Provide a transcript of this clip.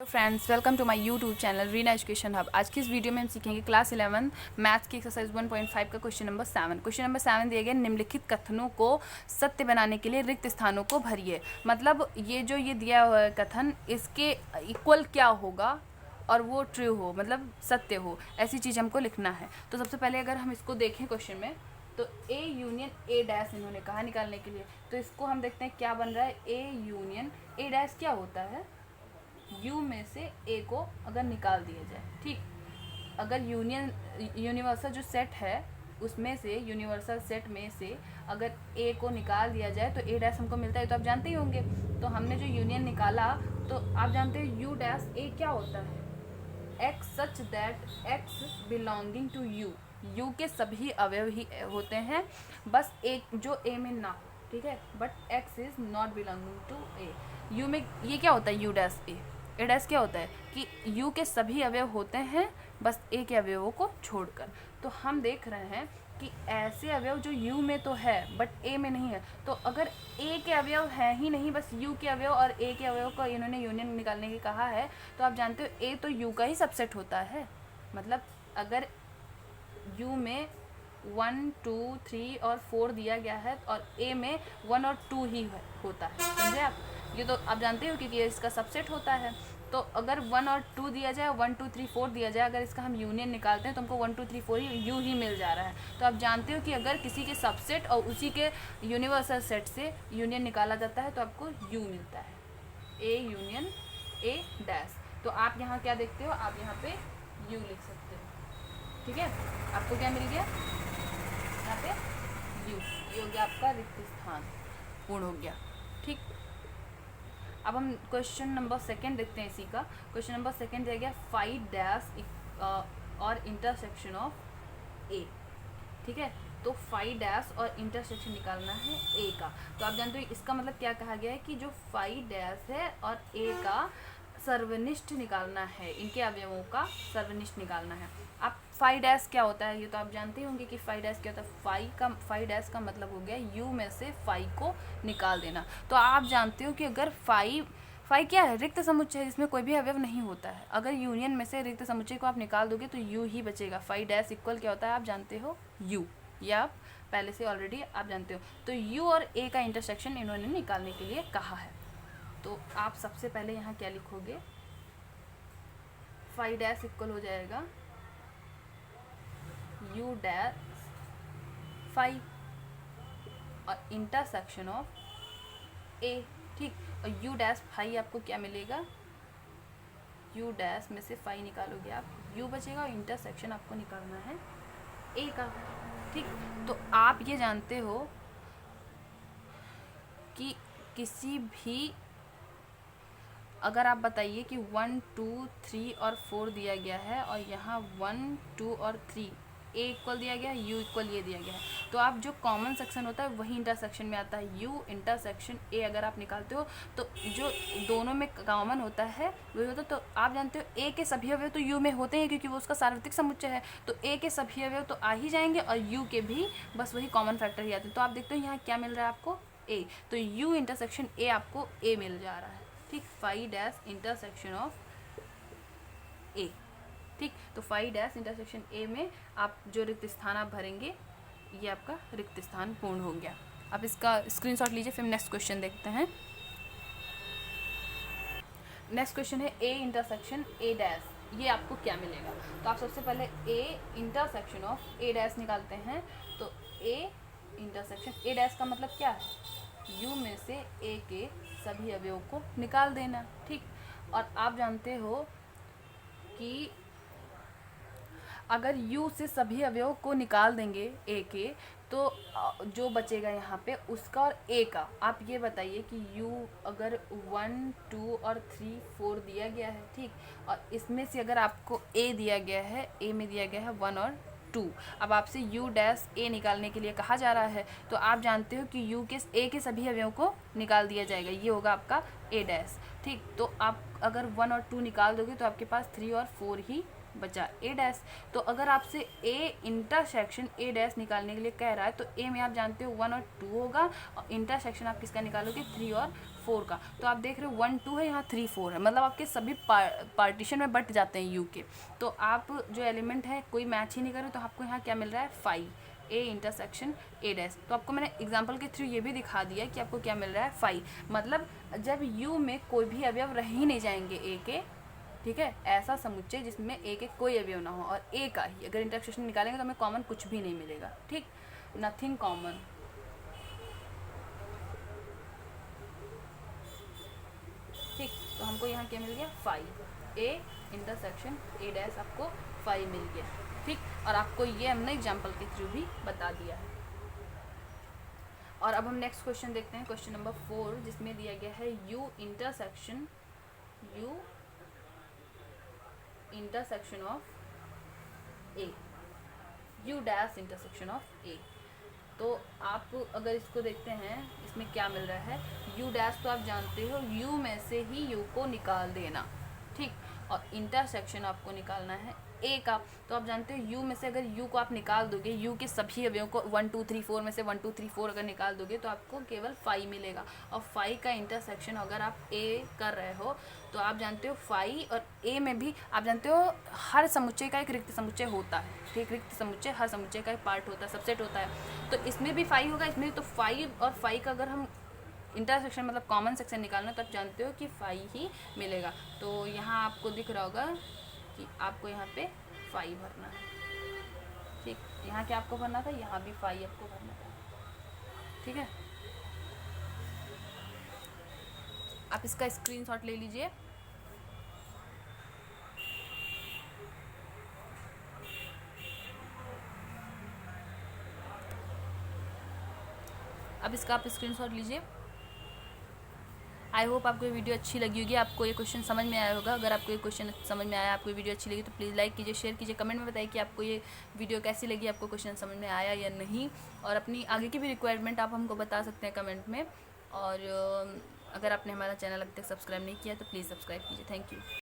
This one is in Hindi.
तो friends, welcome to my YouTube channel Reena education hub. आज की इस वीडियो में हम सीखेंगे क्लास 11 मैथ्स की एक्सरसाइज 1.5 का क्वेश्चन नंबर 7। क्वेश्चन नंबर 7 दिया गया, निम्नलिखित कथनों को सत्य बनाने के लिए रिक्त स्थानों को भरिए। मतलब ये दिया हुआ है कथन, इसके इक्वल क्या होगा और वो ट्रू हो, मतलब सत्य हो, ऐसी चीज़ हमको लिखना है। तो सबसे पहले अगर हम इसको देखें क्वेश्चन में, तो ए यूनियन ए डैश इन्होंने कहा निकालने के लिए। तो इसको हम देखते हैं क्या बन रहा है। ए यूनियन ए डैश क्या होता है, U में से A को अगर निकाल दिया जाए, ठीक, अगर यूनिवर्सल जो सेट है उसमें से, यूनिवर्सल सेट में से अगर A को निकाल दिया जाए तो A डैश हमको मिलता है। तो आप जानते ही होंगे। तो हमने जो यूनियन निकाला, तो आप जानते हो U डैश A क्या होता है, X such that X belonging to U। U के सभी अवयव ही होते हैं, बस एक जो A में ना हो, ठीक है, but X is not belonging to A। U में ये क्या होता है, U डैश ए डैश क्या होता है कि U के सभी अवयव होते हैं, बस A के अवयवों को छोड़कर। तो हम देख रहे हैं कि ऐसे अवयव जो U में तो है बट A में नहीं है। तो अगर A के अवयव हैं ही नहीं, बस U के अवयव और A के अवयव को इन्होंने यूनियन निकालने की कहा है, तो आप जानते हो A तो U का ही सबसेट होता है। मतलब अगर U में 1, 2, 3 और 4 दिया गया है और A में 1 और 2 ही होता है, समझे आप। ये तो आप जानते हो क्योंकि इसका सबसेट होता है। तो अगर 1 और 2 दिया जाए, 1, 2, 3, 4 दिया जाए, अगर इसका हम यूनियन निकालते हैं तो हमको 1, 2, 3, 4 यू ही मिल जा रहा है। तो आप जानते हो कि अगर किसी के सबसेट और उसी के यूनिवर्सल सेट से यूनियन निकाला जाता है तो आपको यू मिलता है, ए यूनियन ए डैश। तो आप यहाँ क्या देखते हो, आप यहाँ पे यू लिख सकते हो, ठीक है। आपको क्या मिल गया यहाँ पे, यू। ये हो गया आपका रिक्त स्थान पूर्ण हो गया, ठीक। अब हम क्वेश्चन नंबर 2 देखते हैं इसी का। क्वेश्चन नंबर 2 दिया गया, फाइव डैश और इंटरसेक्शन ऑफ ए, ठीक है। तो फाइव डैश और इंटरसेक्शन निकालना है ए का। तो आप जानते हो इसका मतलब क्या कहा गया है कि जो फाइव डैश है और ए का सर्वनिष्ठ निकालना है, इनके अवयवों का सर्वनिष्ठ निकालना है। आप फाइव डैश क्या होता है ये तो आप जानते होंगे कि फाइव डैश क्या होता है। फाइव डैश का मतलब हो गया यू में से फाइव को निकाल देना। तो आप जानते हो कि अगर फाइव क्या है, रिक्त समुच्चय जिसमें कोई भी अवयव नहीं होता है। अगर यूनियन में से रिक्त समुच्चय को आप निकाल दोगे तो यू ही बचेगा। फाइव डैश इक्वल क्या होता है आप जानते हो, यू। या आप पहले से ऑलरेडी आप जानते हो। तो यू और ए का इंटरसेक्शन इन्होंने निकालने के लिए कहा है। तो आप सबसे पहले यहाँ क्या लिखोगे, फाइव डैश इक्वल हो जाएगा यू डैश फाइव और इंटरसेक्शन ऑफ ए, ठीक। और यू डैश फाइव आपको क्या मिलेगा, यू डैश में से फाइव निकालोगे आप, यू बचेगा और इंटरसेक्शन आपको निकालना है ए का, ठीक। तो आप ये जानते हो कि किसी भी, अगर आप बताइए कि 1, 2, 3 और 4 दिया गया है और यहाँ 1, 2 और 3 ए इक्वल दिया गया है, यू इक्वल ये दिया गया है, तो आप जो कॉमन सेक्शन होता है वही इंटरसेक्शन में आता है। यू इंटरसेक्शन ए अगर आप निकालते हो तो जो दोनों में कॉमन होता है वही होता है। तो आप जानते हो ए के सभी अवयव तो यू में होते हैं क्योंकि वो उसका सार्वत्रिक समुच्चय है। तो ए के सभी अवयव तो आ ही जाएंगे और यू के भी बस वही कॉमन फैक्टर ही आते हैं। तो आप देखते हो यहाँ क्या मिल रहा है आपको, ए। तो यू इंटरसेक्शन ए आपको ए मिल जा रहा है, ठीक। फाइव डैश इंटरसेक्शन ऑफ ए, ठीक। तो फाइव डैश इंटरसेक्शन ए में आप जो रिक्त स्थान आप भरेंगे, ये आपका रिक्त स्थान पूर्ण हो गया। आप इसका स्क्रीनशॉट लीजिए, फिर नेक्स्ट क्वेश्चन देखते हैं। नेक्स्ट क्वेश्चन है ए इंटरसेक्शन ए डैश, ये आपको क्या मिलेगा। तो आप सबसे पहले A intersection of A dash निकालते हैं। तो ए इंटरसेक्शन ए डैश का मतलब क्या है, यू में से ए के सभी अवयवों को निकाल देना, ठीक। और आप जानते हो कि अगर U से सभी अवयवों को निकाल देंगे A के, तो जो बचेगा यहाँ पे उसका और A का। आप ये बताइए कि U अगर 1, 2 और 3, 4 दिया गया है, ठीक, और इसमें से अगर आपको A दिया गया है, A में दिया गया है 1 और 2, अब आपसे U डैश A निकालने के लिए कहा जा रहा है। तो आप जानते हो कि A के सभी अवयवों को निकाल दिया जाएगा, ये होगा आपका A डैश, ठीक। तो आप अगर 1 और 2 निकाल दोगे तो आपके पास 3 और 4 ही बचा ए डैश। तो अगर आपसे ए इंटरसेक्शन ए डैश निकालने के लिए कह रहा है तो ए में आप जानते हो 1 और 2 होगा, और इंटरसेक्शन आप किसका निकालोगे 3 और 4 का। तो आप देख रहे हो 1 2 है, यहाँ 3 4 है, मतलब आपके सभी पार्टीशन में बट जाते हैं यू के। तो आप जो एलिमेंट है कोई मैच ही नहीं कर रहे, तो आपको यहाँ क्या मिल रहा है 5 ए इंटरसेक्शन ए डैश। तो आपको मैंने एग्जांपल के थ्रू ये भी दिखा दिया कि आपको क्या मिल रहा है 5, मतलब जब यू में कोई भी अवयव रह ही नहीं जाएंगे ए के, ठीक है, ऐसा समुच्चय जिसमें ए के कोई अवयव ना हो और ए का ही अगर इंटरसेक्शन निकालेंगे तो हमें कॉमन कुछ भी नहीं मिलेगा, ठीक, नथिंग कॉमन। ठीक, तो हमको यहाँ क्या मिल गया 5 ए इंटरसेक्शन ए डैश, आपको 5 मिल गया, ठीक। और आपको ये हमने एग्जाम्पल के थ्रू भी बता दिया है। और अब हम नेक्स्ट क्वेश्चन देखते हैं, क्वेश्चन नंबर 4, जिसमें दिया गया है U intersection of A, U dash intersection of A. तो आप अगर इसको देखते हैं इसमें क्या मिल रहा है, यू डैश तो आप जानते हो यू में से ही यू को निकाल देना, ठीक, और इंटरसेक्शन आपको निकालना है ए का। तो आप जानते हो यू में से अगर यू को आप निकाल दोगे, यू के सभी अवयवों को 1 2 3 4 में से 1 2 3 4 अगर निकाल दोगे तो आपको केवल 5 मिलेगा। और 5 का इंटरसेक्शन अगर आप ए कर रहे हो तो आप जानते हो 5 और ए में भी आप जानते हो हर समुच्चय का एक रिक्त समुच्चय होता है, ठीक, रिक्त समुच्चय हर समुच्चय का एक पार्ट होता है, सबसेट होता है। तो इसमें भी 5 होगा, इसमें तो 5 और 5 का अगर हम इंटरसेक्शन मतलब कॉमन सेक्शन निकालना तो आप जानते हो कि 5 ही मिलेगा। तो यहाँ आपको दिख रहा होगा कि आपको यहाँ पे 5 भरना है, ठीक, यहाँ क्या आपको भरना था, यहाँ भी 5 आपको भरना था, ठीक है। आप इसका स्क्रीनशॉट ले लीजिए। अब इसका आप स्क्रीनशॉट लीजिए। आई होप आपको ये वीडियो अच्छी लगी होगी, आपको ये क्वेश्चन समझ में आया होगा। अगर आपको ये क्वेश्चन समझ में आया, आपको ये वीडियो अच्छी लगी तो प्लीज़ लाइक कीजिए, शेयर कीजिए, कमेंट में बताइए कि आपको ये वीडियो कैसी लगी, आपको क्वेश्चन समझ में आया या नहीं। और अपनी आगे की भी रिक्वायरमेंट आप हमको बता सकते हैं कमेंट में। और अगर आपने हमारा चैनल अभी तक सब्सक्राइब नहीं किया तो प्लीज़ सब्सक्राइब कीजिए। Thank you.